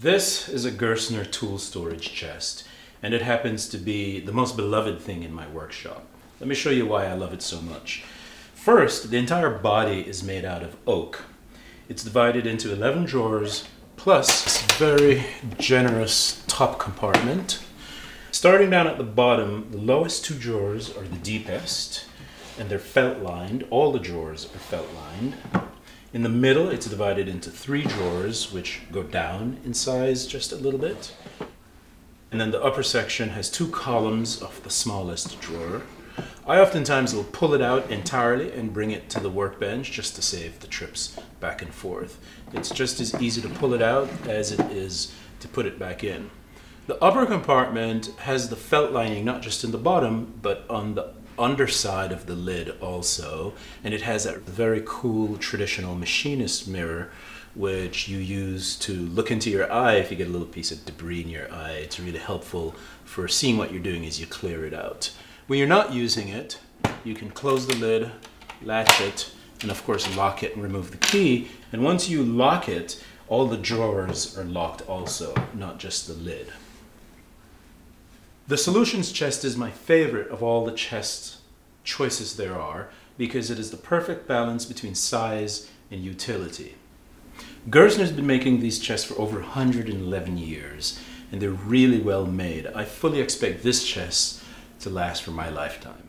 This is a Gerstner tool storage chest, and it happens to be the most beloved thing in my workshop. Let me show you why I love it so much. First, the entire body is made out of oak. It's divided into 11 drawers, plus this very generous top compartment. Starting down at the bottom, the lowest two drawers are the deepest, and they're felt-lined. All the drawers are felt-lined. In the middle, it's divided into 3 drawers, which go down in size just a little bit. And then the upper section has 2 columns of the smallest drawer. I oftentimes will pull it out entirely and bring it to the workbench just to save the trips back and forth. It's just as easy to pull it out as it is to put it back in. The upper compartment has the felt lining not just in the bottom, but on the underside of the lid also, and it has a very cool traditional Machinist mirror which you use to look into your eye if you get a little piece of debris in your eye. It's really helpful for seeing what you're doing as you clear it out. When you're not using it, you can close the lid, latch it, and of course lock it and remove the key. And once you lock it, all the drawers are locked also, not just the lid. The solutions chest is my favorite of all the chest choices there are because it is the perfect balance between size and utility. Gerstner's been making these chests for over 111 years, and they're really well made. I fully expect this chest to last for my lifetime.